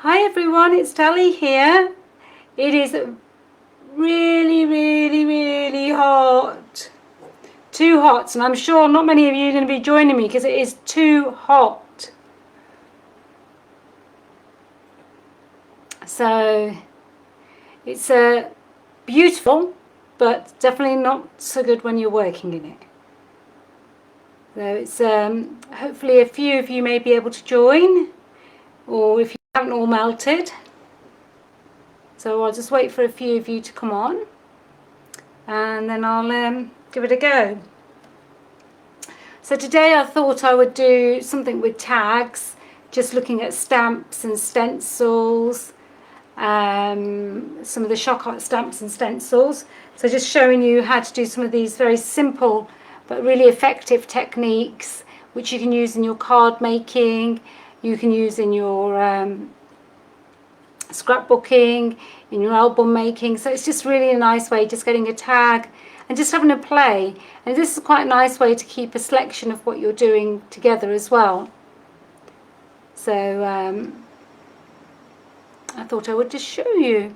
Hi everyone, it's Tally here. It is really hot. Too hot, and I'm sure not many of you are going to be joining me because it is too hot. So it's beautiful, but definitely not so good when you're working in it. So it's hopefully a few of you may be able to join, or if you haven't all melted. So I'll just wait for a few of you to come on, and then I'll give it a go. So today I thought I would do something with tags, just looking at stamps and stencils, some of the ShokART stamps and stencils. So just showing you how to do some of these very simple but really effective techniques, which you can use in your card making, you can use in your scrapbooking, in your album making. So it's just really a nice way, just getting a tag and just having a play. And this is quite a nice way to keep a selection of what you're doing together as well. So I thought I would just show you.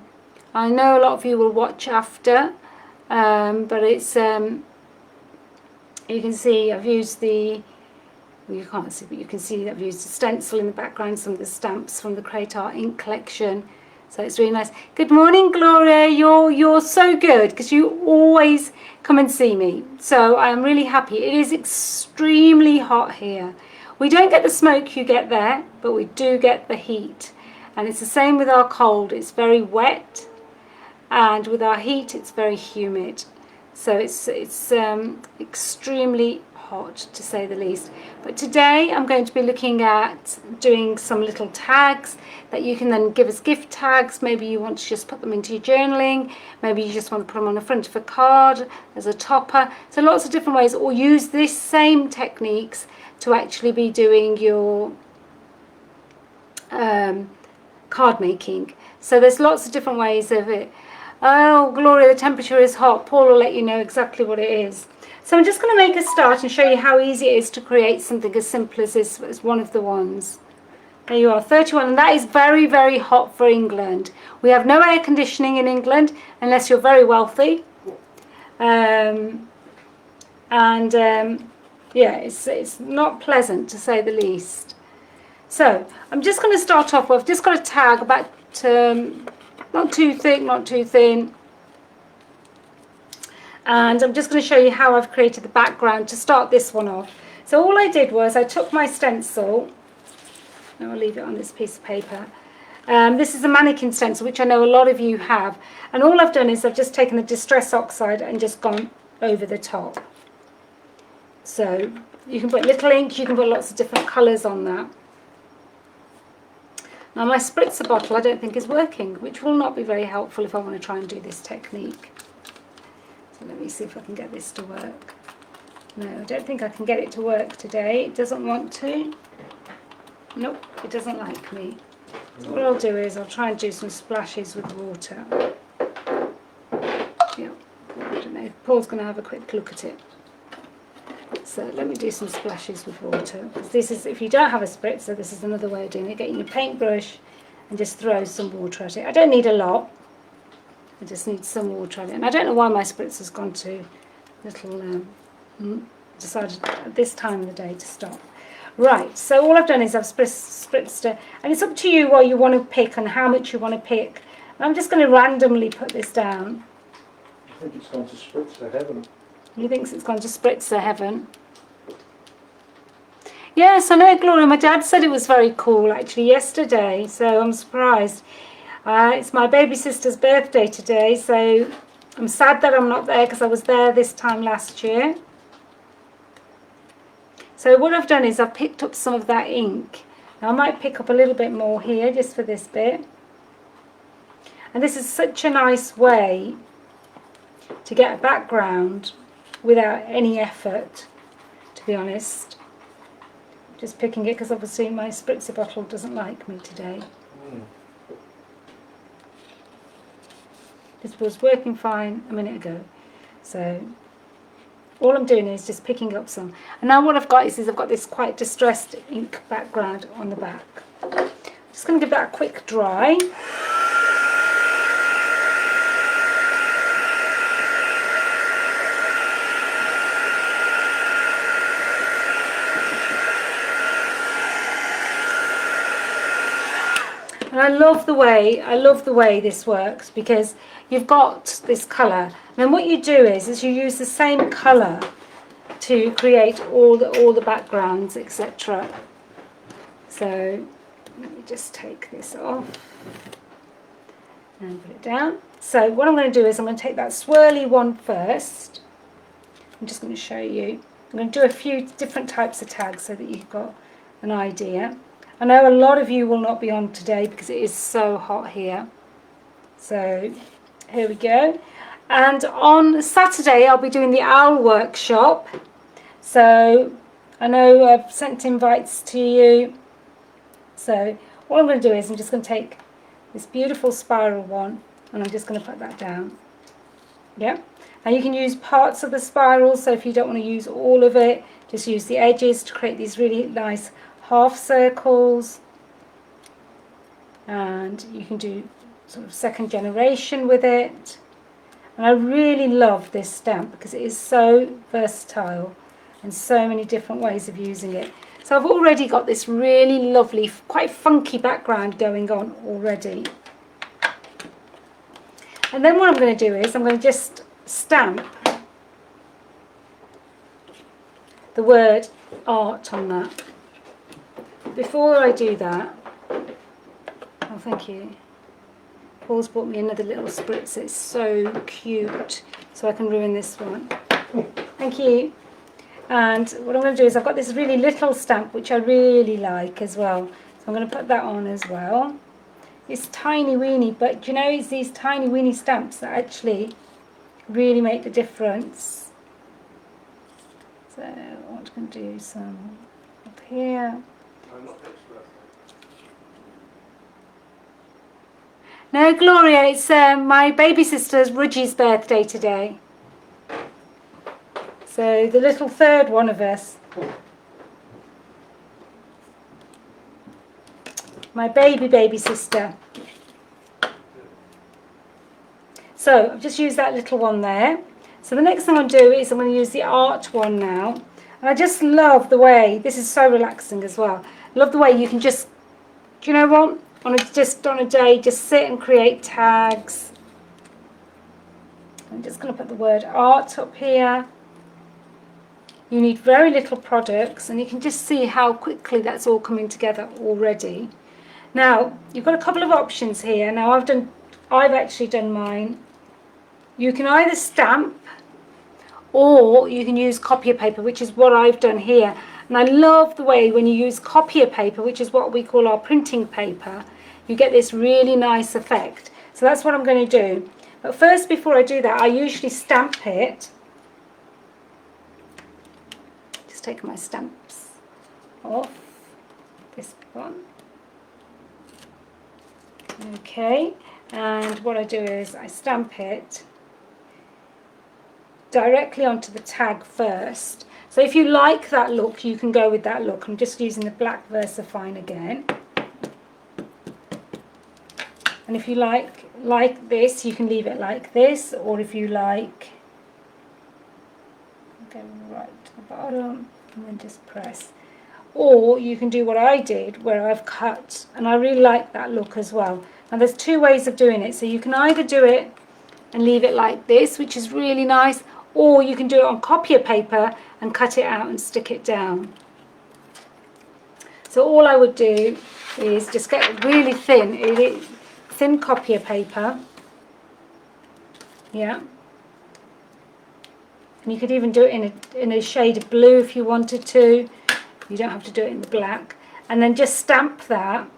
I know a lot of you will watch after, but it's you can see I've used the, well, you can't see, but you can see I've used a stencil in the background, some of the stamps from the Pentart ink collection. So it's really nice. Good morning, Gloria. You're so good because you always come and see me. So I'm really happy. It is extremely hot here. We don't get the smoke you get there, but we do get the heat. And it's the same with our cold. It's very wet, and with our heat, it's very humid. So it's extremely hot, to say the least. But today I'm going to be looking at doing some little tags that you can then give as gift tags. Maybe you want to just put them into your journaling, maybe you just want to put them on the front of a card as a topper. So lots of different ways, or use this same techniques to actually be doing your card making. So there's lots of different ways of it. Oh, Gloria, the temperature is hot. Paul will let you know exactly what it is. So I'm just going to make a start and show you how easy it is to create something as simple as this, as one of the ones. There you are, 31, and that is very hot for England. We have no air conditioning in England unless you're very wealthy. Yeah, it's not pleasant, to say the least. So I'm just going to start off with, I've just got a tag about not too thick, not too thin. And I'm just going to show you how I've created the background to start this one off. So all I did was I took my stencil, and I'll leave it on this piece of paper. This is a mannequin stencil, which I know a lot of you have. And all I've done is I've just taken the Distress Oxide and just gone over the top. So you can put little ink, you can put lots of different colours on that. Now my spritzer bottle I don't think is working, which will not be very helpful if I want to try and do this technique. So let me see if I can get this to work. No, I don't think I can get it to work today. It doesn't want to. Nope, it doesn't like me. So what I'll do is I'll try and do some splashes with water. Yeah, I don't know. Paul's going to have a quick look at it. So let me do some splashes with water. This is, if you don't have a spritzer, this is another way of doing it. Getting your paintbrush and just throw some water at it. I don't need a lot. I just need some water at it. And I don't know why my spritzer's gone to little, decided at this time of the day to stop. Right, so all I've done is I've spritzed it. And it's up to you what you want to pick and how much you want to pick. And I'm just going to randomly put this down. I think it's gone to spritzer heaven. He thinks it's gone to spritzer heaven. Yes, I know, Gloria. My dad said it was very cool actually yesterday, so I'm surprised. It's my baby sister's birthday today, so I'm sad that I'm not there because I was there this time last year. So what I've done is I've picked up some of that ink. Now I might pick up a little bit more here just for this bit. And this is such a nice way to get a background without any effort, to be honest. Just picking it because obviously my spritzer bottle doesn't like me today. This was working fine a minute ago. So all I'm doing is just picking up some. And now what I've got is I've got this quite distressed ink background on the back. Just going to give that a quick dry. And I love the way this works, because you've got this colour. And then what you do is you use the same colour to create all the backgrounds, etc. So let me just take this off and put it down. So what I'm going to do is I'm going to take that swirly one first. I'm just going to show you. I'm going to do a few different types of tags so that you've got an idea. I know a lot of you will not be on today because it is so hot here. So here we go. And on Saturday I'll be doing the owl workshop. So I know I've sent invites to you. So what I'm going to do is I'm just going to take this beautiful spiral one and I'm just going to put that down. Yeah. Now you can use parts of the spiral, so if you don't want to use all of it, just use the edges to create these really nice half circles. And you can do sort of second generation with it. And I really love this stamp because it is so versatile and so many different ways of using it. So I've already got this really lovely, quite funky background going on already. And then what I'm going to do is I'm going to just stamp the word art on that. Before I do that, oh thank you, Paul's bought me another little spritz. It's so cute, so I can ruin this one. Thank you. And what I'm going to do is I've got this really little stamp which I really like as well, so I'm going to put that on as well. It's tiny weeny, but you know, it's these tiny weeny stamps that actually really make the difference. So I'm going to do some up here. No, Gloria, it's my baby sister's Rudgie's birthday today. So the little third one of us. My baby sister. So I've just used that little one there. So the next thing I'll do is I'm going to use the art one now. And I just love the way, this is so relaxing as well. I love the way you can just, do you know what? On a day, just sit and create tags. I'm just going to put the word art up here. You need very little products, and you can just see how quickly that's all coming together already. Now you've got a couple of options here. Now I've actually done mine. You can either stamp, or you can use copier paper, which is what I've done here. And I love the way when you use copier paper, which is what we call our printing paper, you get this really nice effect. So that's what I'm going to do. But first, before I do that, I usually stamp it. Just take my stamps off this one. Okay, and what I do is I stamp it directly onto the tag first. So if you like that look, you can go with that look. I'm just using the black VersaFine again. And if you like this, you can leave it like this, or if you like, go right to the bottom and then just press. Or you can do what I did, where I've cut, and I really like that look as well. Now there's two ways of doing it. So you can either do it and leave it like this, which is really nice, or you can do it on copier paper and cut it out and stick it down. So all I would do is just get really thin copier paper. Yeah. And you could even do it in a shade of blue if you wanted to. You don't have to do it in the black. And then just stamp that.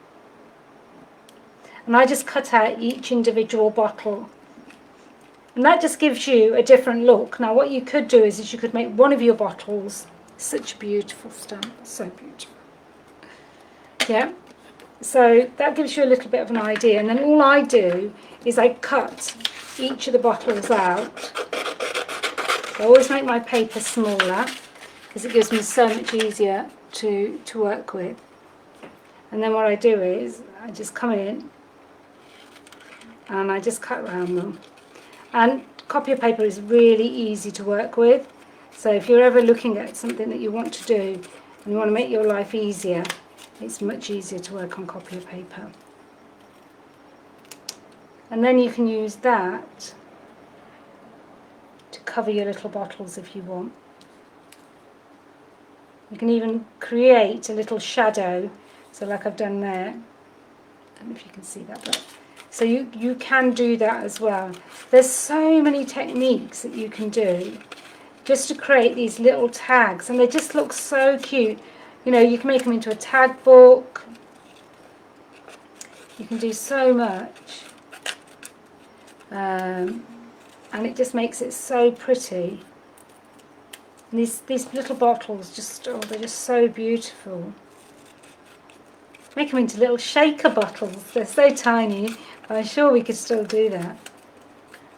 And I just cut out each individual bottle. And that just gives you a different look. Now what you could do is you could make one of your bottles such a beautiful stamp. So beautiful. Yeah. So that gives you a little bit of an idea. And then all I do is I cut each of the bottles out. I always make my paper smaller because it gives me so much easier to work with. And then what I do is I just come in and I just cut around them. And copier paper is really easy to work with. So if you're ever looking at something that you want to do and you want to make your life easier, it's much easier to work on copier paper. And then you can use that to cover your little bottles if you want. You can even create a little shadow, so like I've done there. I don't know if you can see that, but so you can do that as well. There's so many techniques that you can do just to create these little tags, and they just look so cute. You know, you can make them into a tag book. You can do so much. And it just makes it so pretty. And these little bottles just, oh, they're just so beautiful. Make them into little shaker bottles. They're so tiny, but I'm sure we could still do that.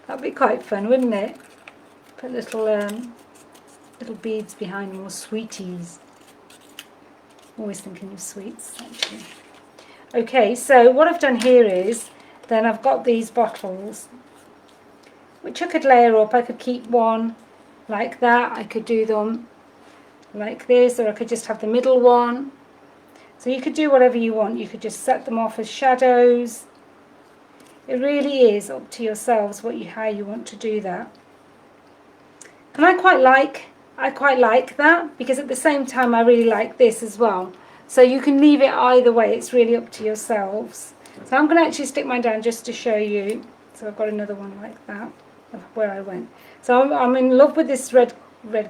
That'd be quite fun, wouldn't it? Put little beads behind them, or sweeties. Always thinking of sweets, actually. Okay, so what I've done here is, then I've got these bottles, which I could layer up. I could keep one like that. I could do them like this, or I could just have the middle one. So you could do whatever you want. You could just set them off as shadows. It really is up to yourselves how you want to do that. And I quite like that, because at the same time I really like this as well. So you can leave it either way. It's really up to yourselves. So I'm going to actually stick mine down just to show you. So I've got another one like that, of where I went. So I'm in love with this red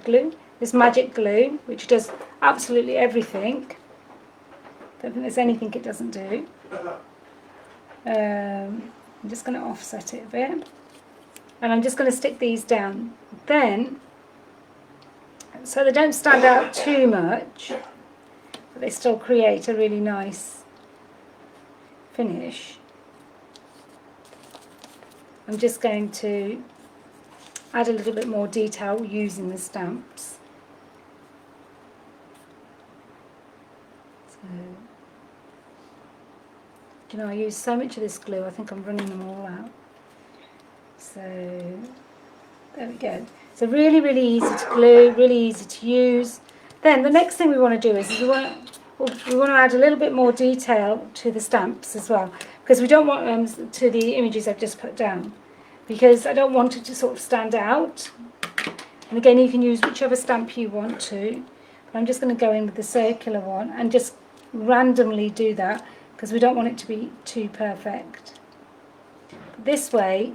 glue, this magic glue, which does absolutely everything. Don't think there's anything it doesn't do. I'm just going to offset it a bit. And I'm just going to stick these down. Then, so they don't stand out too much, but they still create a really nice finish. I'm just going to add a little bit more detail using the stamps. So, you know, I use so much of this glue, I think I'm running them all out. So, there we go. So really, really easy to glue, really easy to use. Then the next thing we want to do is we want to add a little bit more detail to the stamps as well, because we don't want to the images I've just put down, because I don't want it to sort of stand out. And again, you can use whichever stamp you want to. But I'm just going to go in with the circular one and just randomly do that, because we don't want it to be too perfect. This way,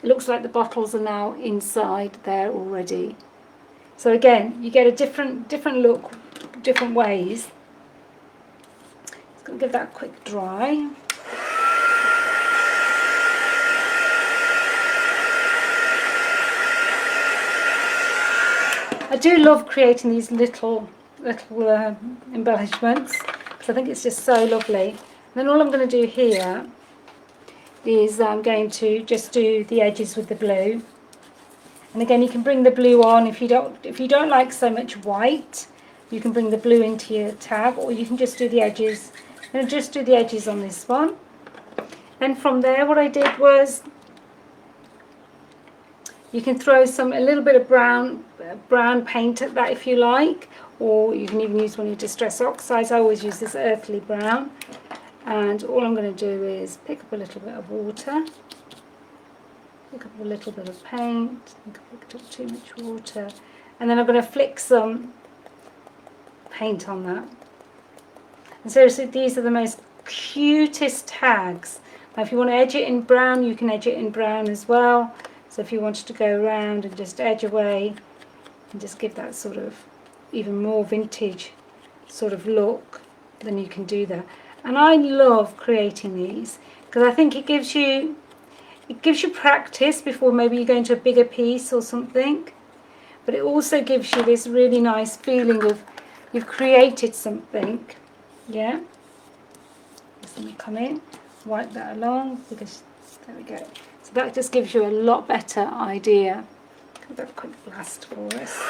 it looks like the bottles are now inside there already. So again, you get a different look, different ways. Just going to give that a quick dry. I do love creating these little embellishments, because I think it's just so lovely. And then all I'm going to do here is I'm going to just do the edges with the blue. And again, you can bring the blue on if you don't like so much white. You can bring the blue into your tab, or you can just do the edges. I'm going to just do the edges on this one. Then from there, what I did was, you can throw a little bit of brown paint at that if you like, or you can even use one of your distress oxides. I always use this earthly brown. And all I'm going to do is pick up a little bit of water, pick up a little bit of paint. I think I picked up too much water. And then I'm going to flick some paint on that. And seriously, these are the most cutest tags. Now if you want to edge it in brown, you can edge it in brown as well. So if you wanted to go around and just edge away and just give that sort of even more vintage sort of look, then you can do that. And I love creating these, because I think it gives you practice before maybe you go into a bigger piece or something. But it also gives you this really nice feeling of you've created something. Yeah. Just let me come in, wipe that along, because there we go. So that just gives you a lot better idea. Give that a quick blast for us.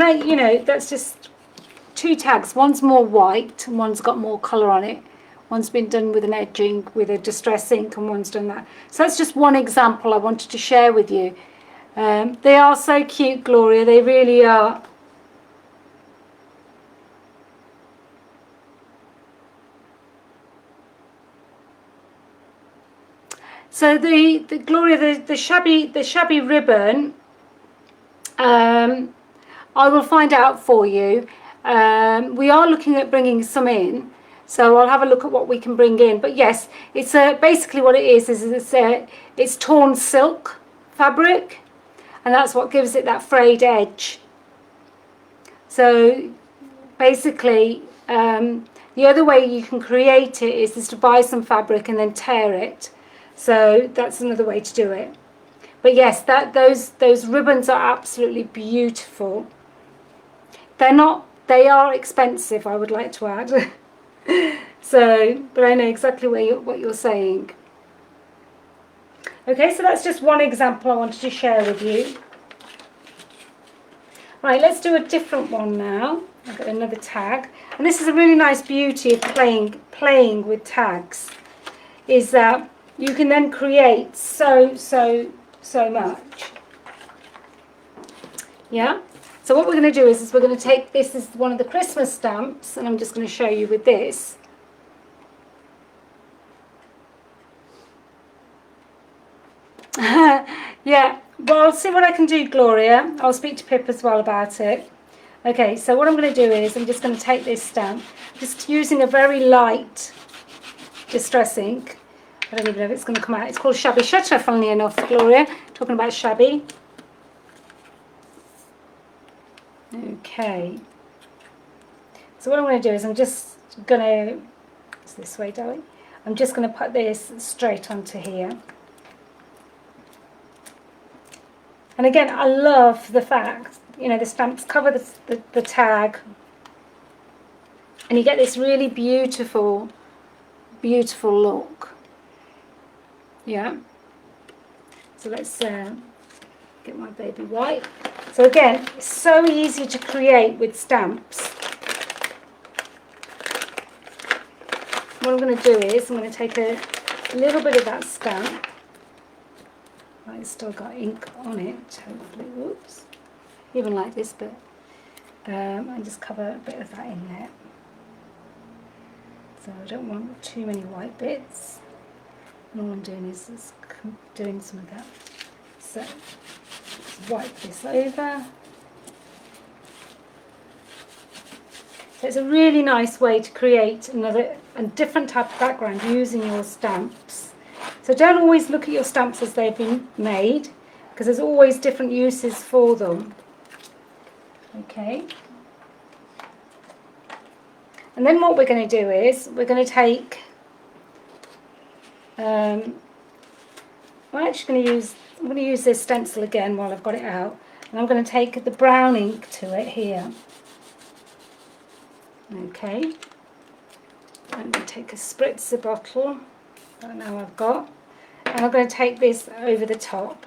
that, you know, that's just 2 tags. One's more white and one's got more colour on it. One's been done with an edging with a distress ink, and one's done that. So that's just one example I wanted to share with you. They are so cute, Gloria, they really are. So the Gloria, the shabby ribbon, I will find out for you. We are looking at bringing some in, so I'll have a look at what we can bring in. But yes, it's basically what it is it's torn silk fabric, and that's what gives it that frayed edge. So basically, the other way you can create it is to buy some fabric and then tear it. So that's another way to do it. But yes, those ribbons are absolutely beautiful. They are expensive, I would like to add. So, but I know exactly what you're saying. Okay, so that's just one example I wanted to share with you. Right, let's do a different one now. I've got another tag, and this is a really nice beauty of playing with tags, is that you can then create so much. Yeah. So what we're going to do is we're going to take this is one of the Christmas stamps, and I'm just going to show you with this. Yeah. Well, I'll see what I can do, Gloria. I'll speak to Pip as well about it. Okay. So what I'm going to do is I'm just going to take this stamp, just using a very light distress ink. I don't even know if it's going to come out. It's called Shabby Shutter, funnily enough, Gloria. Talking about shabby. Okay. So what I'm going to do is I'm just going to... It's this way, darling. I'm just going to put this straight onto here. And again, I love the fact, you know, the stamps cover the tag. And you get this really beautiful, beautiful look. Yeah, so let's get my baby white. So again, it's so easy to create with stamps. What I'm going to do is I'm going to take a little bit of that stamp. It's still got ink on it, hopefully. Whoops. Even like this bit. And just cover a bit of that in there. So I don't want too many white bits. And all I'm doing is doing some of that. So let's wipe this over. So it's a really nice way to create a different type of background using your stamps. So don't always look at your stamps as they've been made, because there's always different uses for them. Okay. And then what we're going to do is we're going to take... I'm going to use this stencil again while I've got it out, and I'm going to take the brown ink to it here. Okay, I'm going to take a spritzer bottle that now I've got, and I'm going to take this over the top.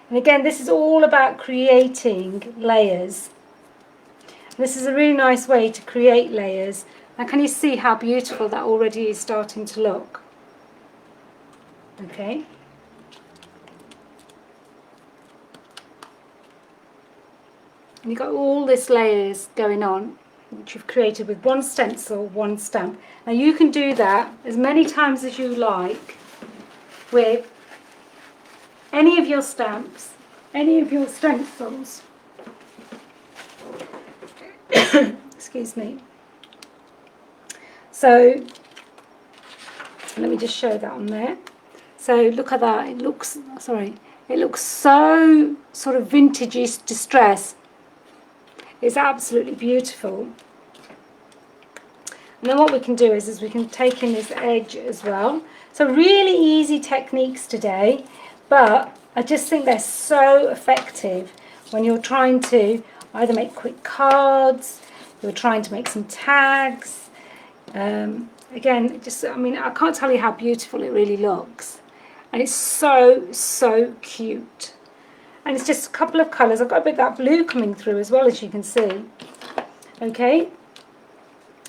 And again, this is all about creating layers. This is a really nice way to create layers. Now can you see how beautiful that already is starting to look? Okay. And you've got all this layers going on, which you've created with one stencil, one stamp. Now you can do that as many times as you like with any of your stamps, any of your stencils. Excuse me. So let me just show that on there. So look at that. It looks so sort of vintagey distress. It's absolutely beautiful. And then what we can do is we can take in this edge as well. So really easy techniques today, but I just think they're so effective when you're trying to either make quick cards, you're trying to make some tags. Again, I can't tell you how beautiful it really looks. And it's so, so cute. And it's just a couple of colours. I've got a bit of that blue coming through as well, as you can see. Okay.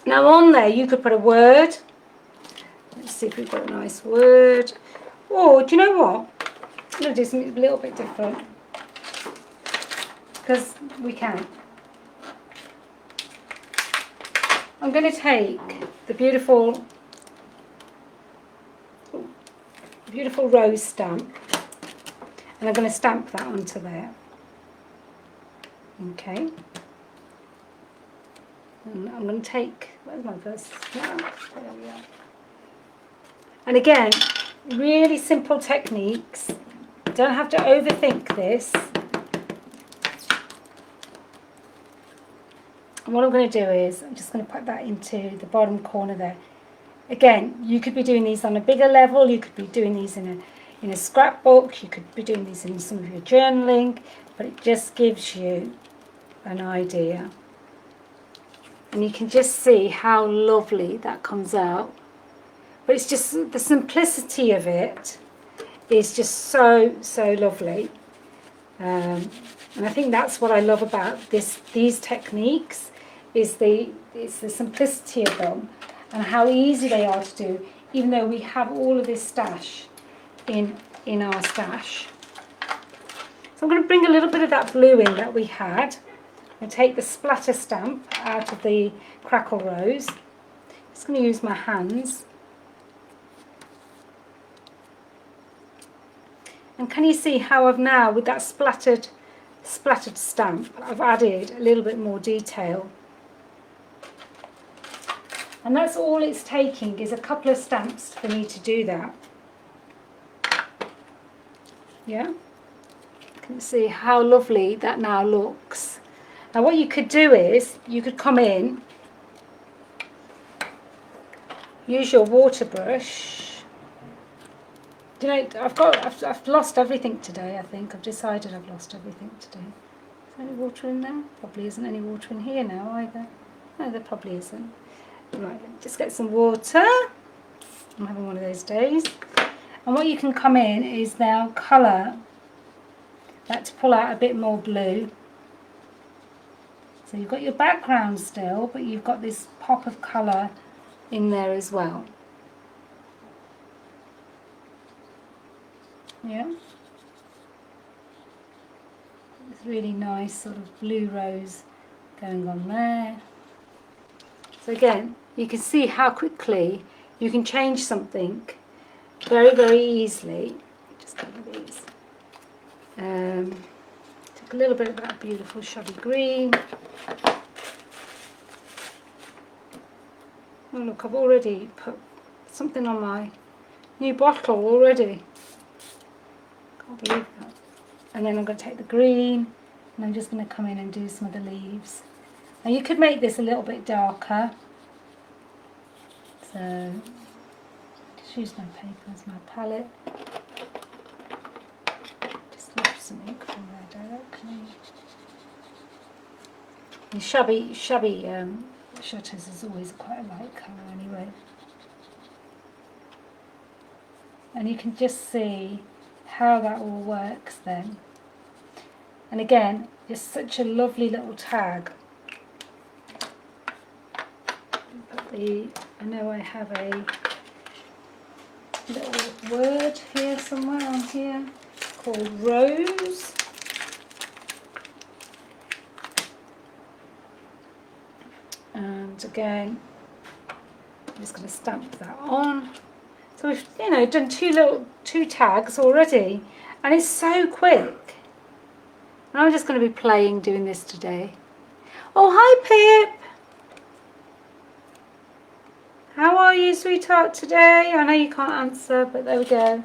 Now on there you could put a word. Let's see if we've got a nice word. Or do you know what? I'm going to do something a little bit different. Because we can. I'm going to take the beautiful rose stamp, and I'm going to stamp that onto there. Okay. And I'm going to take, where's my first stamp? There we are. And again, really simple techniques. You don't have to overthink this. And what I'm going to do is, I'm just going to put that into the bottom corner there. Again, you could be doing these on a bigger level, you could be doing these in a scrapbook, you could be doing these in some of your journaling, but it just gives you an idea. And you can just see how lovely that comes out. But it's just, the simplicity of it is just so, so lovely. And I think that's what I love about these techniques, is the simplicity of them and how easy they are to do, even though we have all of this stash in our stash. So I'm going to bring a little bit of that blue in that we had and take the splatter stamp out of the crackle rose. Just going to use my hands. And can you see how I've now, with that splattered stamp, I've added a little bit more detail. And that's all it's taking, is a couple of stamps for me to do that. Yeah? You can see how lovely that now looks. Now what you could do is, you could come in, use your water brush. Do you know, I've lost everything today, I think. I've decided I've lost everything today. Is there any water in there? Probably isn't any water in here now either. No, there probably isn't. Right, just get some water. I'm having one of those days. And what you can come in is now colour that to pull out a bit more blue. So you've got your background still, but you've got this pop of colour in there as well. Yeah. It's really nice sort of blue rose going on there. So again, you can see how quickly you can change something very, very easily. Just a couple of these. Take a little bit of that beautiful shabby green. Oh look, I've already put something on my new bottle already. Can't believe that. And then I'm going to take the green and I'm just going to come in and do some of the leaves. Now you could make this a little bit darker. So just use my paper as my palette. Just lift some ink from there directly. And shabby shutters is always quite a light colour anyway. And you can just see how that all works then. And again, just such a lovely little tag. I know I have a little word here somewhere on here called rose. And again, I'm just going to stamp that on. So we've, you know, done two tags already, and it's so quick. And I'm just going to be playing doing this today. Oh, hi Pip! How are you, sweetheart, today? I know you can't answer, but there we go.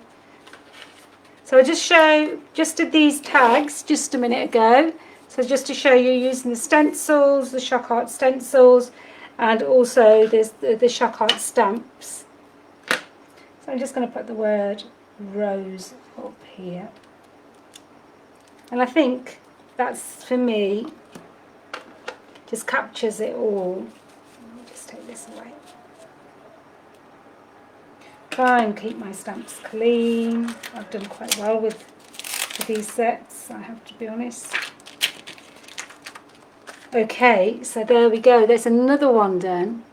So I just did these tags just a minute ago. So just to show you, using the stencils, the ShokART stencils, and also there's the ShokART stamps. So I'm just going to put the word rose up here. And I think that's, for me, just captures it all. Let me just take this away. Try and keep my stamps clean. I've done quite well with with these sets, I have to be honest. Okay, so there we go. There's another one done.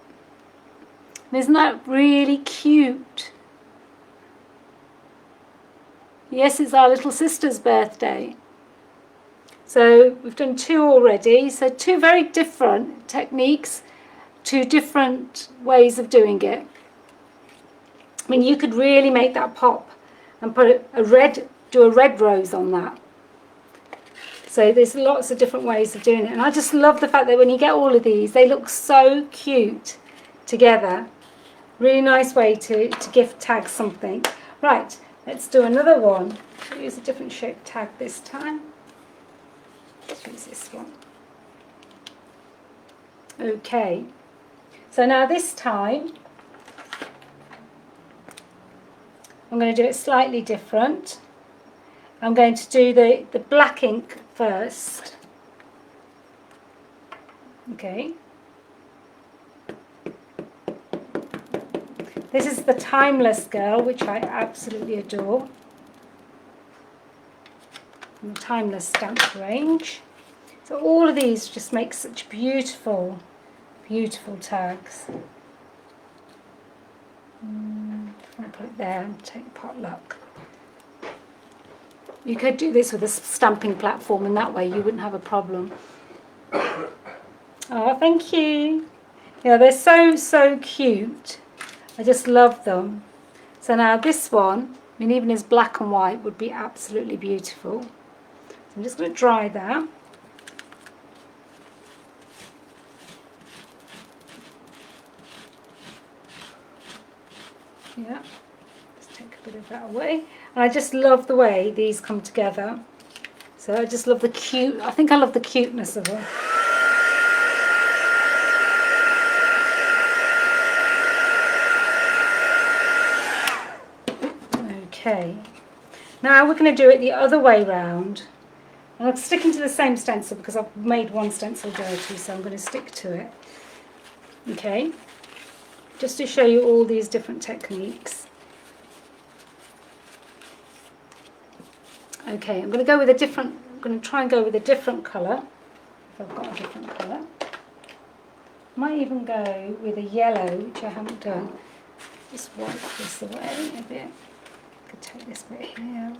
Isn't that really cute? Yes, it's our little sister's birthday. So we've done 2 already. So 2 very different techniques, 2 different ways of doing it. I mean, you could really make that pop and put do a red rose on that. So there's lots of different ways of doing it. And I just love the fact that when you get all of these, they look so cute together. Really nice way to gift tag something. Right, let's do another one. I'll use a different shape tag this time. Let's use this one. Okay, so now this time I'm going to do it slightly different. I'm going to do the black ink first. Okay. This is the Timeless Girl, which I absolutely adore. From the Timeless stamp range. So all of these just make such beautiful, beautiful tags. I'm going to put it there and take potluck. You could do this with a stamping platform, and that way you wouldn't have a problem. Oh, thank you. Yeah, they're so, so cute. I just love them. So now this one, I mean, even as black and white, would be absolutely beautiful. So I'm just going to dry that. Yeah, just take a bit of that away. And I just love the way these come together. So I just love the cute, I think I love the cuteness of them. Okay, now we're going to do it the other way round. And I'm sticking to the same stencil because I've made one stencil dirty, so I'm going to stick to it. Okay, just to show you all these different techniques. Okay, I'm going to go with a different, I'm going to try and go with a different colour, if I've got a different colour. Might even go with a yellow, which I haven't done. Just wipe this away a bit. I could take this bit here.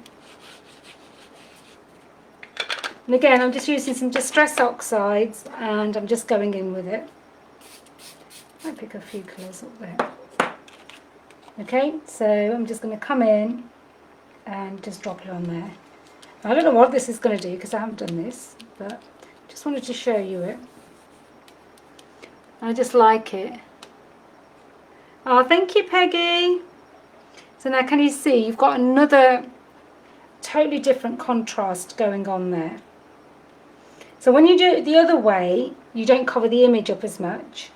And again, I'm just using some Distress Oxides and I'm just going in with it. I'll pick a few colours up there. Okay, so I'm just going to come in and just drop it on there. I don't know what this is going to do because I haven't done this, but just wanted to show you it. I just like it. Oh, thank you, Peggy. So now can you see you've got another totally different contrast going on there. So when you do it the other way, you don't cover the image up as much.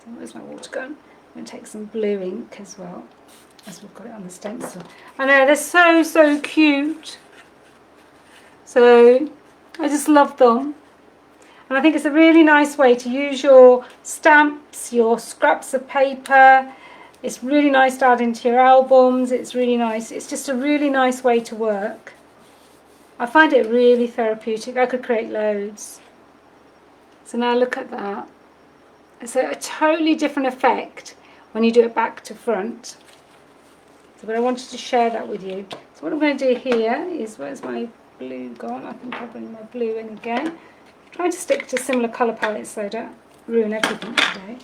So where's my water gun? I'm going to take some blue ink as well, as we've got it on the stencil. I know, they're so, so cute. So I just love them. And I think it's a really nice way to use your stamps, your scraps of paper. It's really nice to add into your albums. It's really nice. It's just a really nice way to work. I find it really therapeutic. I could create loads. So now look at that. It's a totally different effect when you do it back to front. So but I wanted to share that with you. So what I'm going to do here is, where's my blue gone? I think I'll bring my blue in again. I'm trying to stick to similar colour palettes so I don't ruin everything today.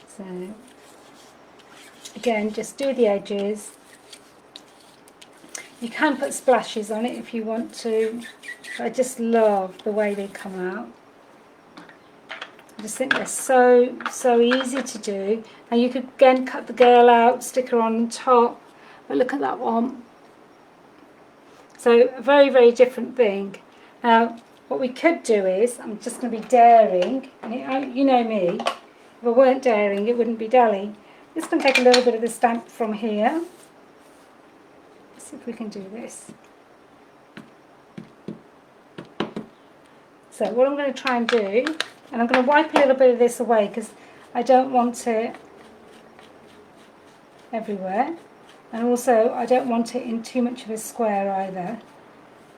So again, just do the edges. You can put splashes on it if you want to. I just love the way they come out. I just think they're so, so easy to do. And you could again cut the girl out, stick her on top. But look at that one. So a very, very different thing. Now, what we could do is, I'm just going to be daring. And you know me, if I weren't daring, it wouldn't be Dally. I'm just going to take a little bit of the stamp from here. Let's see if we can do this. So what I'm going to try and do, and I'm going to wipe a little bit of this away because I don't want it everywhere. And also I don't want it in too much of a square either.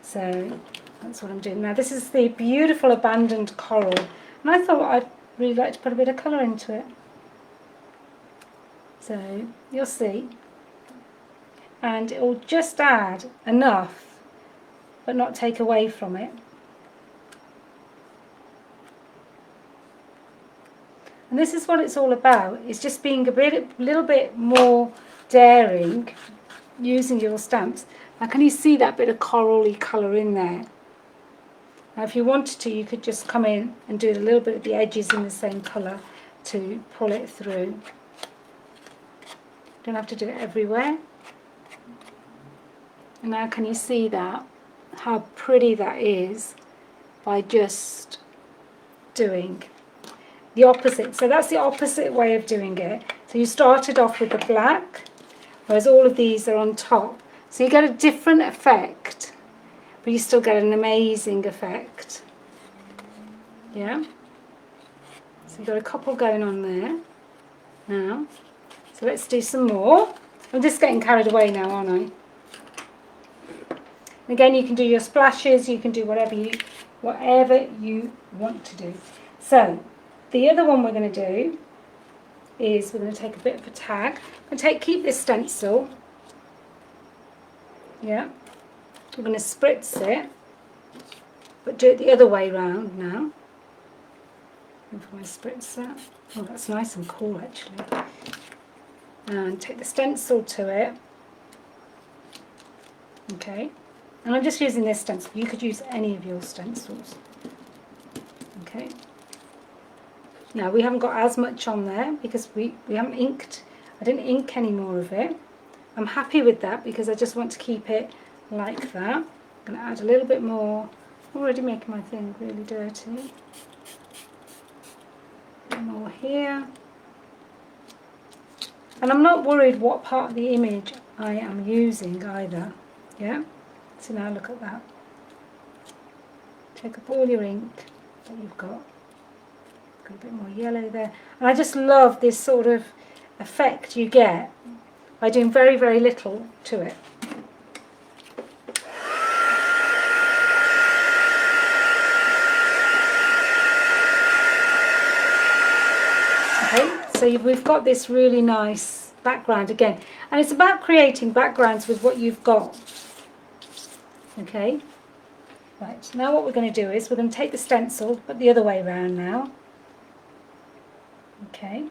So that's what I'm doing. Now this is the beautiful abandoned coral, and I thought I'd really like to put a bit of colour into it. So you'll see. And it will just add enough, but not take away from it. And this is what it's all about, it's just being a little bit more daring using your stamps. Now can you see that bit of corally colour in there? Now if you wanted to, you could just come in and do a little bit of the edges in the same colour to pull it through. Don't have to do it everywhere. And now can you see that? How pretty that is by just doing the opposite. So that's the opposite way of doing it. So you started off with the black, whereas all of these are on top. So you get a different effect, but you still get an amazing effect. Yeah? So you've got a couple going on there now. So let's do some more. I'm just getting carried away now, aren't I? And again, you can do your splashes, you can do whatever you want to do. So the other one we're going to do is we're going to take a bit of a tag. I'm going to keep this stencil. Yeah. We're going to spritz it, but do it the other way round now. If I spritz that. Oh, that's nice and cool actually. And take the stencil to it. Okay. And I'm just using this stencil. You could use any of your stencils. Okay. Now we haven't got as much on there because we haven't inked. I didn't ink any more of it. I'm happy with that because I just want to keep it like that. I'm going to add a little bit more. I'm already making my thing really dirty. A bit more here. And I'm not worried what part of the image I am using either. Yeah? So now look at that. Take up all your ink that you've got. Got a bit more yellow there. And I just love this sort of effect you get by doing very, very little to it. Okay, so we've got this really nice background again. And it's about creating backgrounds with what you've got. Okay, right, now what we're going to do is we're going to take the stencil, but the other way around now. Okay,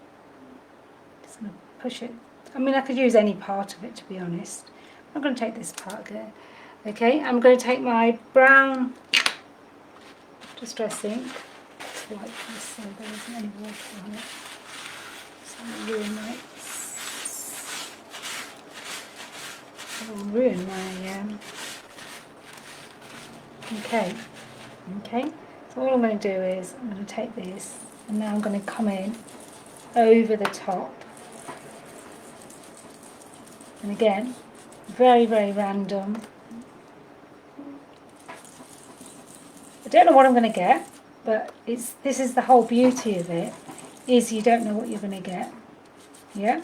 just going to push it. I mean, I could use any part of it, to be honest. I'm going to take this part here. Okay, I'm going to take my brown distress ink, wipe this so there isn't any water on it. So ruin my, it'll ruin my okay, so all I'm going to do is I'm going to take this and now I'm going to come in over the top, and again very, very random. I don't know what I'm going to get, but this is the whole beauty of it, is you don't know what you're going to get. Yeah,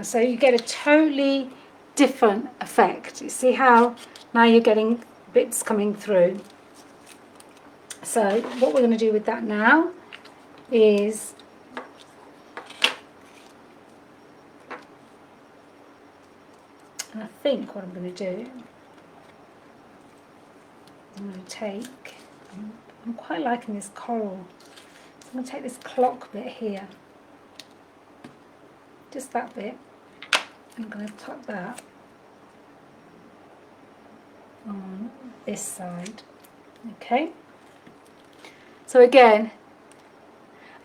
so you get a totally different effect. You see how now you're getting bits coming through. So what we're going to do with that now is I think what I'm going to do, I'm going to take, I'm quite liking this coral, so I'm going to take this clock bit here, just that bit. I'm going to tuck that on this side. Okay, so again,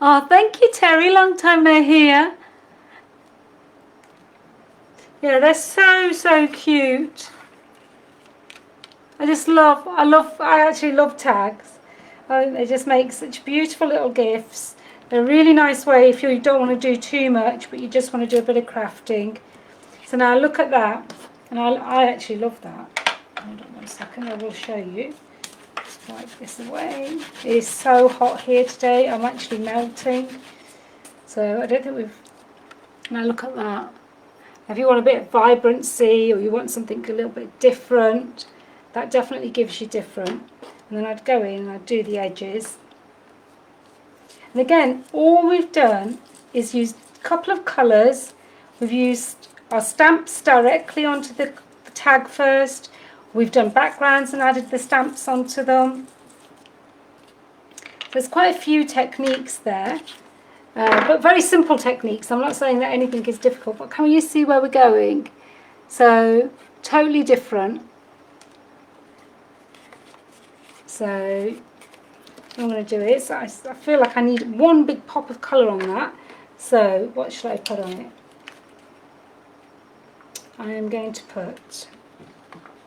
oh thank you Terry, long time no hear. Yeah, they're so cute. I actually love tags. I think they just make such beautiful little gifts. They're a really nice way if you don't want to do too much but you just want to do a bit of crafting. So now look at that, and I actually love that. Hold on 1 second, I will show you. Just wipe this away. It is so hot here today, I'm actually melting. So I don't think we've, now look at that. If you want a bit of vibrancy or you want something a little bit different, that definitely gives you different. And then I'd go in and I'd do the edges. And again, all we've done is used a couple of colours. We've used our stamps directly onto the tag first. We've done backgrounds and added the stamps onto them. There's quite a few techniques there, but very simple techniques. I'm not saying that anything is difficult, but can you see where we're going? So, totally different. So, what I'm going to do is, I feel like I need one big pop of colour on that. So, what should I put on it? I am going to put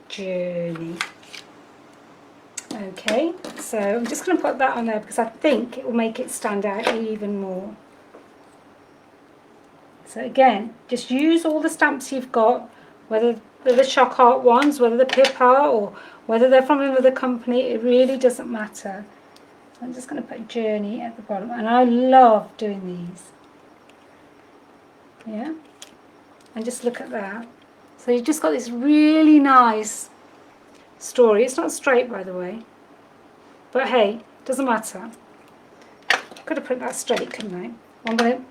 Journey. Okay, so I'm just going to put that on there because I think it will make it stand out even more. So again, just use all the stamps you've got, whether they're the ShokART ones, whether they're Pentart, or whether they're from another company, it really doesn't matter. So I'm just going to put Journey at the bottom, and I love doing these. Yeah, and just look at that. So you've just got this really nice story. It's not straight, by the way, but hey, doesn't matter. Could have put that straight, couldn't I? I'm going to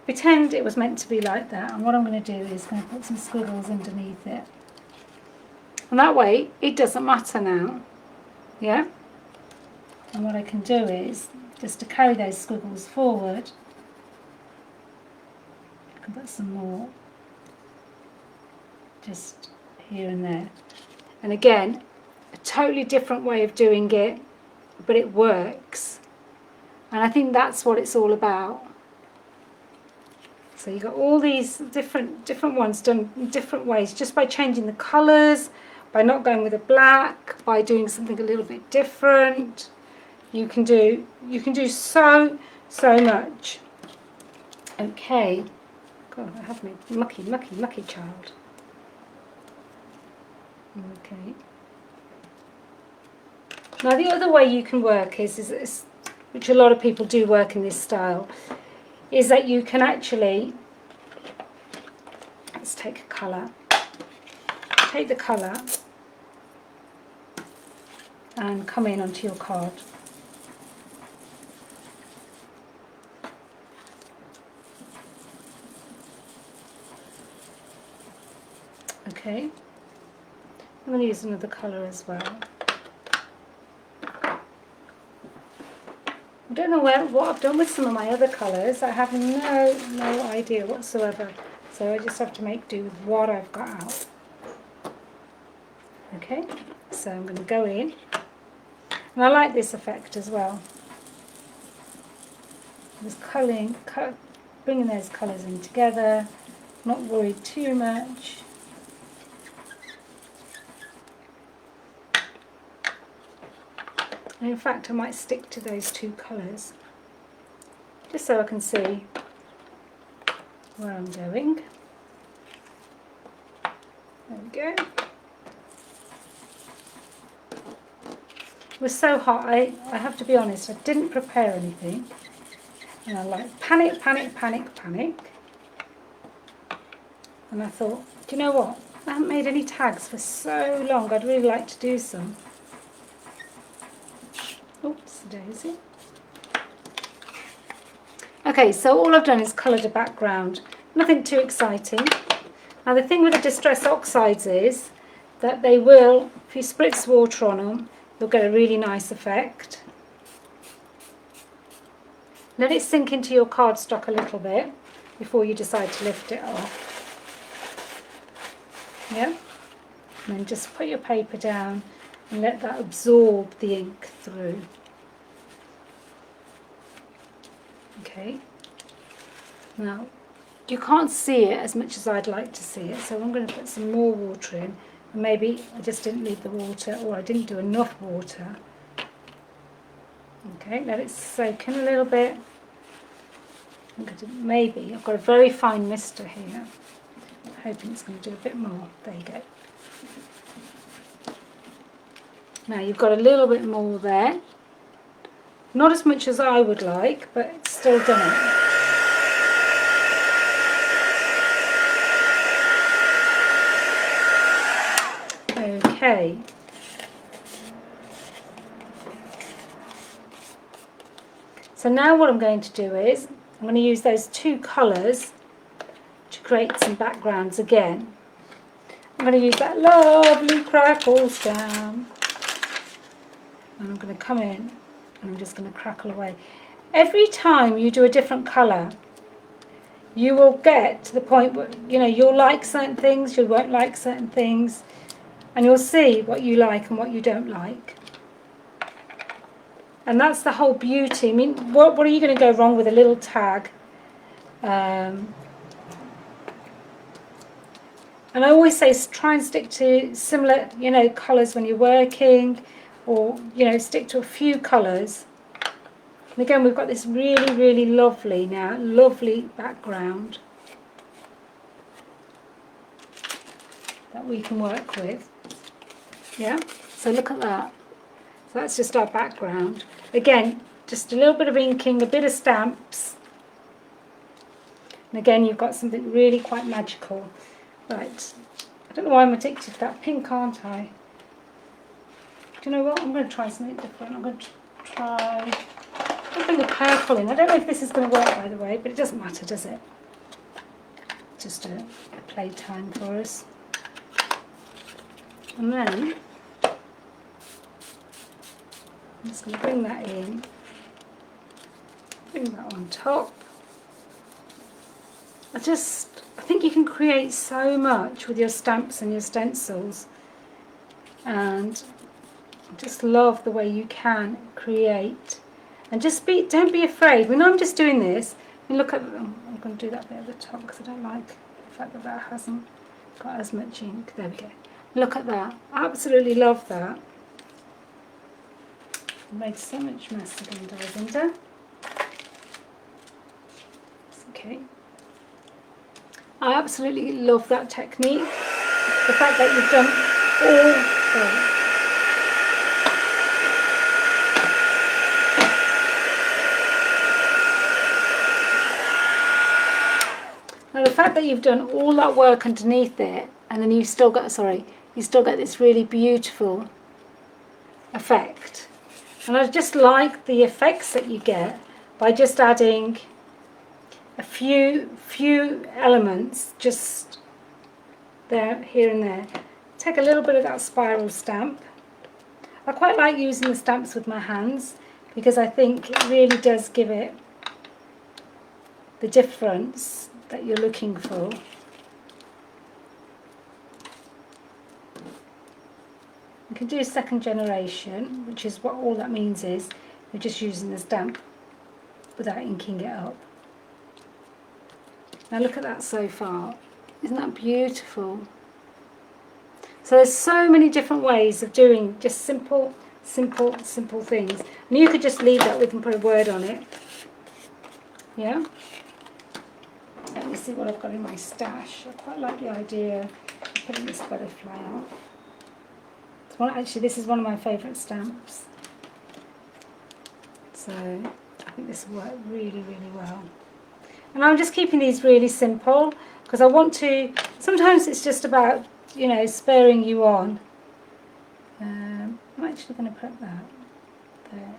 pretend it was meant to be like that, and what I'm going to do is going to put some squiggles underneath it, and that way it doesn't matter now. Yeah, and what I can do is just to carry those squiggles forward, I can put some more just here and there. And again, a totally different way of doing it, but it works. And I think that's what it's all about. So you've got all these different ones done in different ways, just by changing the colours, by not going with a black, by doing something a little bit different. You can do so much. Okay. God, I have my mucky child. Okay. Now the other way you can work is which a lot of people do work in this style, is that you can actually, let's take a colour, take the colour and come in onto your card. Okay. I'm going to use another colour as well. I don't know what I've done with some of my other colours. I have no idea whatsoever. So I just have to make do with what I've got out. Okay, so I'm going to go in. And I like this effect as well. Just bringing those colours in together, not worried too much. And in fact, I might stick to those two colours, just so I can see where I'm going. There we go. It was so hot, I have to be honest, I didn't prepare anything. And I like panic. And I thought, do you know what? I haven't made any tags for so long, I'd really like to do some. Oops, daisy. Okay, so all I've done is coloured a background. Nothing too exciting. Now the thing with the Distress Oxides is that they will, if you spritz water on them, you'll get a really nice effect. Let it sink into your cardstock a little bit before you decide to lift it off. Yeah? And then just put your paper down and let that absorb the ink through. Okay. Now, you can't see it as much as I'd like to see it, so I'm going to put some more water in. And maybe I just didn't leave the water, or I didn't do enough water. Okay, let it soak in a little bit. Maybe, I've got a very fine mister here. I'm hoping it's going to do a bit more. There you go. Now you've got a little bit more there. Not as much as I would like, but it's still done it. Okay. So now what I'm going to do is, I'm going to use those two colours to create some backgrounds again. I'm going to use that lovely crackle stamp. And I'm going to come in and I'm just going to crackle away. Every time you do a different colour, you will get to the point where, you know, you'll like certain things, you won't like certain things, and you'll see what you like and what you don't like. And that's the whole beauty. I mean, what are you going to go wrong with a little tag? And I always say try and stick to similar, you know, colours when you're working, or, you know, stick to a few colours. And again, we've got this really, really lovely now, lovely background that we can work with. Yeah, so look at that. So that's just our background. Again, just a little bit of inking, a bit of stamps. And again, you've got something really quite magical. Right, I don't know why I'm addicted to that pink, aren't I? Do you know what? I'm going to try something different. I'm going to try... I'll bring the purple in. I don't know if this is going to work, by the way, but it doesn't matter, does it? Just a playtime for us. And then I'm just going to bring that in. Bring that on top. I think you can create so much with your stamps and your stencils, and I just love the way you can create. And just don't be afraid. When I'm just doing this, and look at, I'm going to do that bit at the top because I don't like the fact that that hasn't got as much ink. There we go. Look at that. I absolutely love that. I made so much mess again, Divinda. It's okay. I absolutely love that technique. The fact that you've done all... Now the fact that you've done all that work underneath it, and then you've still got, you still get this really beautiful effect. And I just like the effects that you get by just adding a few elements just there, here and there. Take a little bit of that spiral stamp. I quite like using the stamps with my hands because I think it really does give it the difference that you're looking for. You can do second generation, which is what all that means is you're just using the stamp without inking it up. Now look at that so far. Isn't that beautiful? So there's so many different ways of doing just simple things. And you could just leave that with and put a word on it. Yeah? Let me see what I've got in my stash. I quite like the idea of putting this butterfly on. Actually, this is one of my favourite stamps. So I think this will work really, really well. And I'm just keeping these really simple because I want to, sometimes it's just about, you know, spurring you on. I'm actually going to put that there.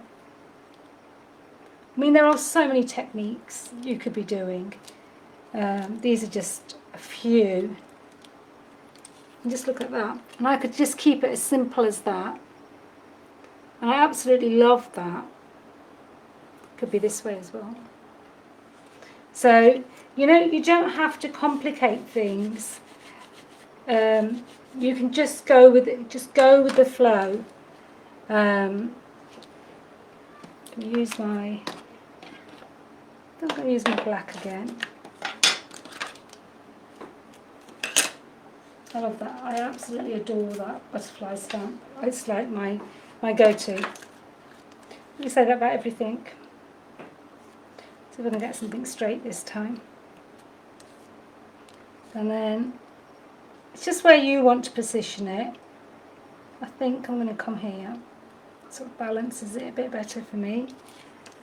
I mean, there are so many techniques you could be doing. These are just a few. And just look at that. And I could just keep it as simple as that. And I absolutely love that. Could be this way as well. So, you know, you don't have to complicate things. You can just go with it, just go with the flow. I'm going to use my black again. I love that. I absolutely adore that butterfly stamp. It's like my go-to. Let me say that about everything. See if I can get something straight this time. And then it's just where you want to position it. I think I'm going to come here. Sort of balances it a bit better for me.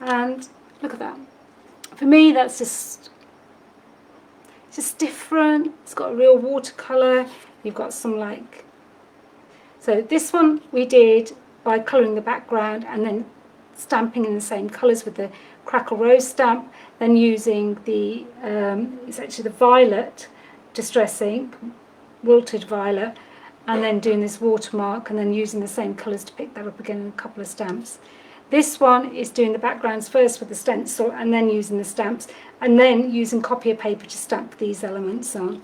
And look at that. For me, that's just different. It's got a real watercolour. You've got some So this one we did by colouring the background and then stamping in the same colours with the Crackle Rose stamp, then using the, it's actually the violet distress ink, wilted violet, and then doing this watermark and then using the same colours to pick that up again in a couple of stamps. This one is doing the backgrounds first with the stencil and then using the stamps and then using copier paper to stamp these elements on.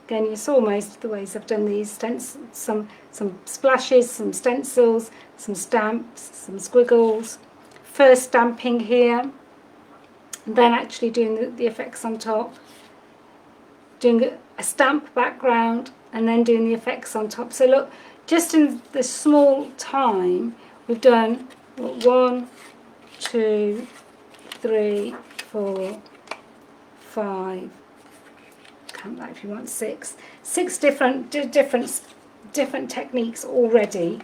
Again, you saw most of the ways I've done these stencils, some splashes, some stencils, some stamps, some squiggles. First stamping here, and then actually doing the effects on top. Doing a stamp background and then doing the effects on top. So look, just in the small time, we've done 1, 2, 3, 4, 5. Count that if you want, 6 different techniques already.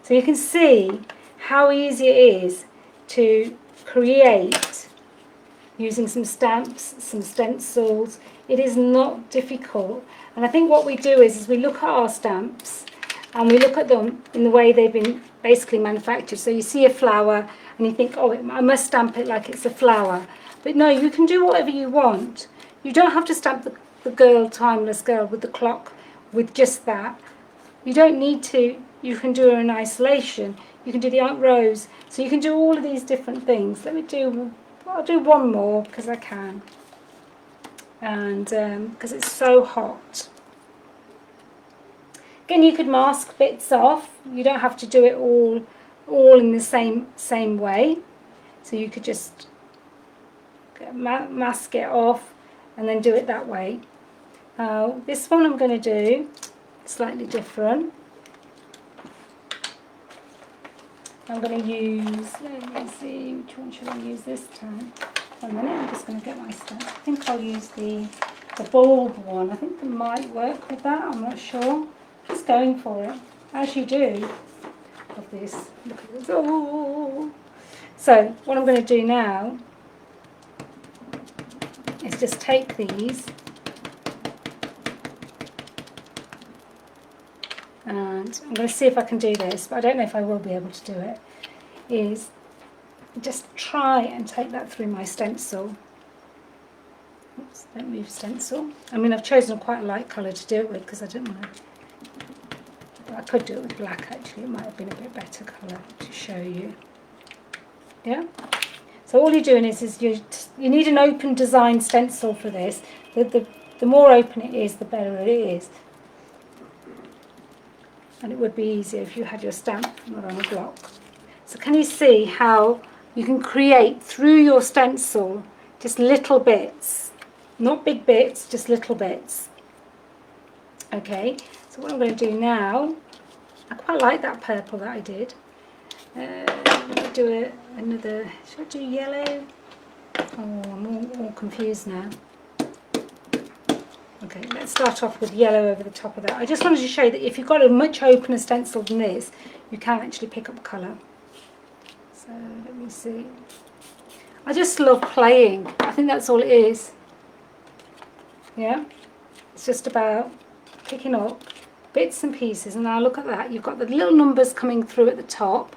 So you can see how easy it is to create using some stamps, some stencils. It is not difficult. And I think what we do is we look at our stamps and we look at them in the way they've been basically manufactured. So you see a flower and you think, oh, I must stamp it like it's a flower. But no, you can do whatever you want. You don't have to stamp the girl, timeless girl, with the clock, with just that. You don't need to. You can do her in isolation. You can do the Aunt Rose. So you can do all of these different things. I'll do one more because I can. And because it's so hot. Again, you could mask bits off. You don't have to do it all in the same way. So you could just mask it off and then do it that way. This one I'm going to do slightly different. I'm going to use, let me see, which one should I use this time? 1 minute, I'm just going to get my stamp. I think I'll use the bulb one. I think it might work with that, I'm not sure. Just going for it, as you do. Of this. Look at this. Oh. So, what I'm going to do now is just take these and I'm going to see if I can do this, but I don't know if I will be able to do it, is just try and take that through my stencil. Oops, don't move stencil. I mean, I've chosen quite a light colour to do it with because I didn't want to, I could do it with black actually, it might have been a bit better colour to show you. Yeah? So all you're doing is you need an open design stencil for this. The more open it is, the better it is. And it would be easier if you had your stamp not on a block. So can you see how you can create through your stencil just little bits, not big bits, just little bits. Okay, so what I'm going to do now, I quite like that purple that I did. I'm going to do another, should I do yellow? Oh, I'm all confused now. Okay, let's start off with yellow over the top of that. I just wanted to show you that if you've got a much opener stencil than this, you can actually pick up colour. So let me see. I just love playing. I think that's all it is. Yeah, it's just about picking up bits and pieces. And now look at that. You've got the little numbers coming through at the top,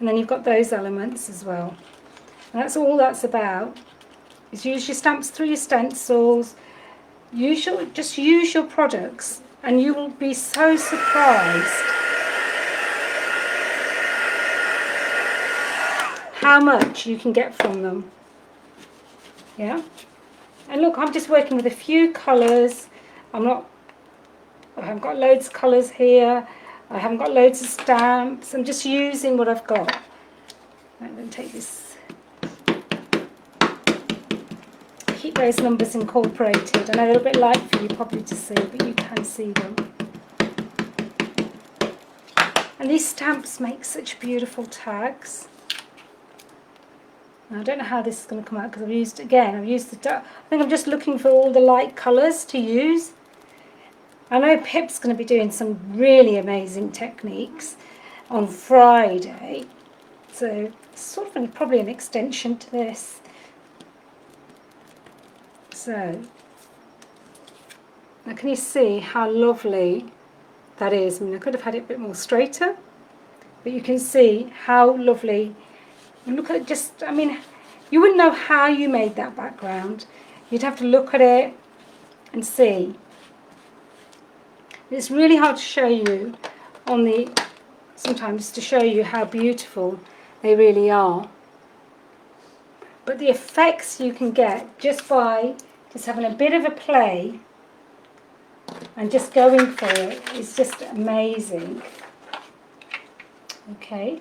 and then you've got those elements as well. And that's all that's about. Is use your stamps through your stencils. Just use your products and you will be so surprised how much you can get from them. Yeah? And look, I'm just working with a few colours. I haven't got loads of colours here. I haven't got loads of stamps. I'm just using what I've got. I'm going to take this. Keep those numbers incorporated. I know they're a bit light for you probably to see, but you can see them. And these stamps make such beautiful tags. Now, I don't know how this is going to come out because I've used the dark. I think I'm just looking for all the light colours to use. I know Pip's going to be doing some really amazing techniques on Friday. So it's sort of probably an extension to this. So, now can you see how lovely that is. I mean, I could have had it a bit more straighter, but you can see how lovely. And look at just, I mean, you wouldn't know how you made that background. You'd have to look at it and see. It's really hard to show you on the, sometimes to show you how beautiful they really are. But the effects you can get just by just having a bit of a play and just going for it is just amazing. Okay,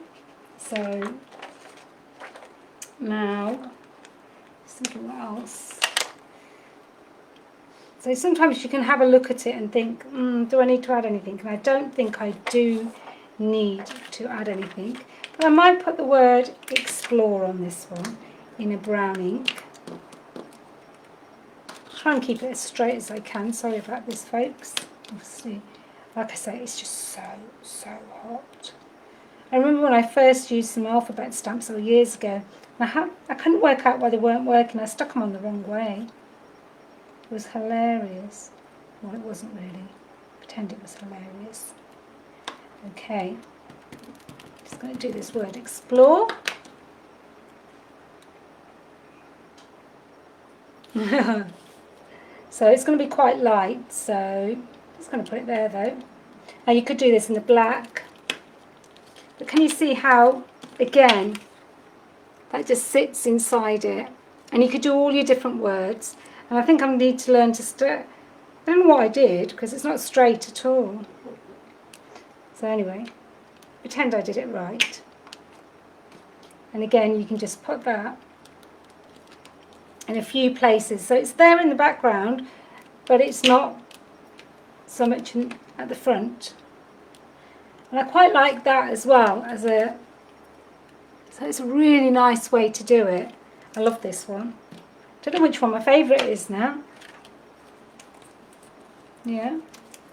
so now, just thinking what else. So sometimes you can have a look at it and think, do I need to add anything? And I don't think I do need to add anything. But I might put the word explore on this one in a brown ink. Try and keep it as straight as I can. Sorry about this, folks. Obviously, like I say, it's just so hot. I remember when I first used some alphabet stamps years ago, and I couldn't work out why they weren't working. I stuck them on the wrong way. It was hilarious. Well, it wasn't really. Pretend it was hilarious. Okay. Just going to do this word explore. So it's going to be quite light, so I'm just going to put it there though. Now you could do this in the black, but can you see how, again, that just sits inside it? And you could do all your different words. And I think I need to learn to I don't know what I did, because it's not straight at all. So anyway, pretend I did it right. And again, you can just put that in a few places. So it's there in the background, but it's not so much at the front. And I quite like that as well as a, so it's a really nice way to do it. I love this one. Don't know which one my favourite is now. Yeah,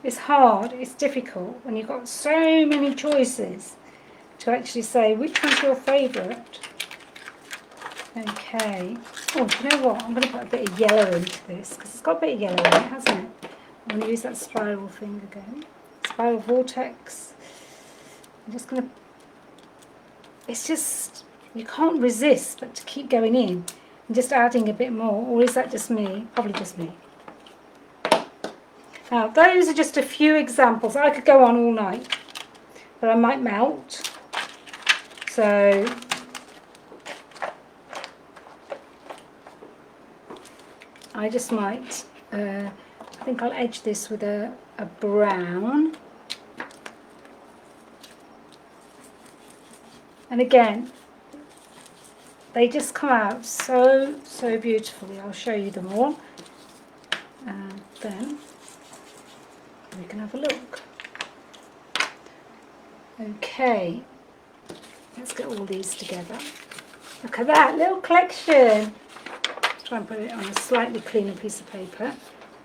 it's hard, it's difficult when you've got so many choices to actually say which one's your favourite. Okay. Oh, do you know what? I'm going to put a bit of yellow into this because it's got a bit of yellow in it, hasn't it? I'm going to use that spiral thing again. Spiral vortex. I'm just going to... It's just... You can't resist but to keep going in and just adding a bit more. Or is that just me? Probably just me. Now, those are just a few examples. I could go on all night, but I might melt. So... I just might, I think I'll edge this with a brown. And again, they just come out so beautifully. I'll show you them all. And then we can have a look. Okay, let's get all these together. Look at that little collection. Try and put it on a slightly cleaner piece of paper,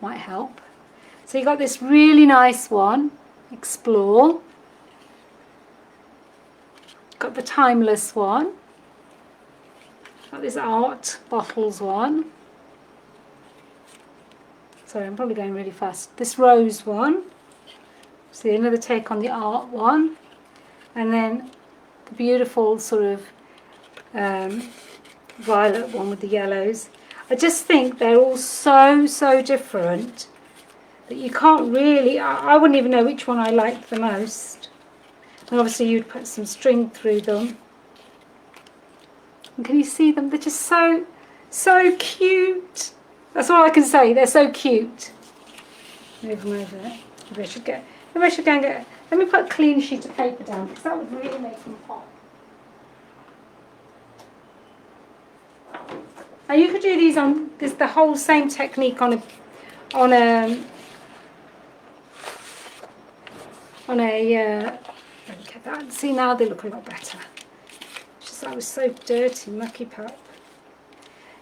might help. So you got this really nice one, Explore. Got the Timeless one. Got this Art Bottles one. Sorry, I'm probably going really fast. This Rose one. See, another take on the art one. And then the beautiful sort of violet one with the yellows. I just think they're all so different that you can't really, I wouldn't even know which one I liked the most. And obviously you'd put some string through them. And can you see them? They're just so cute. That's all I can say, they're so cute. Move them over there. Maybe I should go and get, let me put a clean sheet of paper down because that would really make them pop. Now you could do these on the whole same technique on a look at that. See, now they look a lot better. It's just I was so dirty, mucky pup.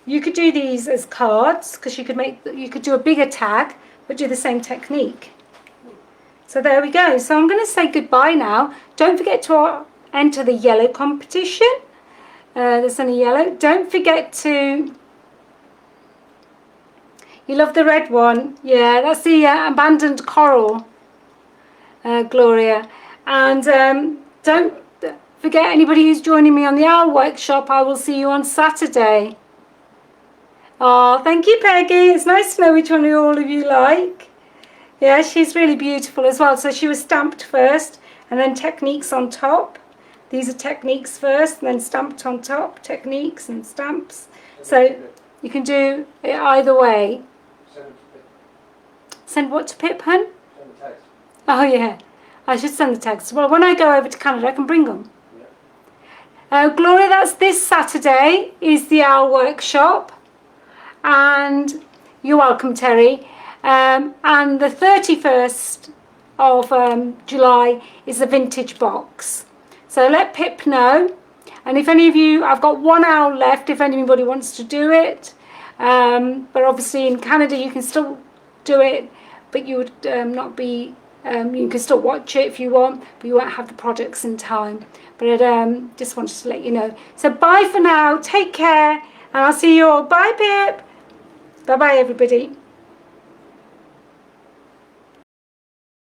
You could do these as cards because you could do a bigger tag but do the same technique. So there we go. So I'm going to say goodbye now. Don't forget to enter the yellow competition. There's only yellow. Don't forget to... You love the red one. Yeah, that's the abandoned coral. Gloria. And don't forget, anybody who's joining me on the Owl Workshop, I will see you on Saturday. Oh, thank you, Peggy. It's nice to know which one all of you like. Yeah, she's really beautiful as well. So she was stamped first and then techniques on top. These are techniques first and then stamped on top, techniques and stamps. So you can do it either way. Send what to Pip, hun? Send the text. Oh yeah, I should send the text. Well, when I go over to Canada, I can bring them. Yeah. Gloria, that's this Saturday is the Owl Workshop. And you're welcome, Terry. And the 31st of July is the vintage box. So let Pip know. And if any of you, I've got one owl left if anybody wants to do it. But obviously in Canada you can still do it, but you would not be, you can still watch it if you want, but you won't have the products in time. But I just wanted to let you know. So bye for now, take care, and I'll see you all. Bye, Pip. Bye-bye, everybody.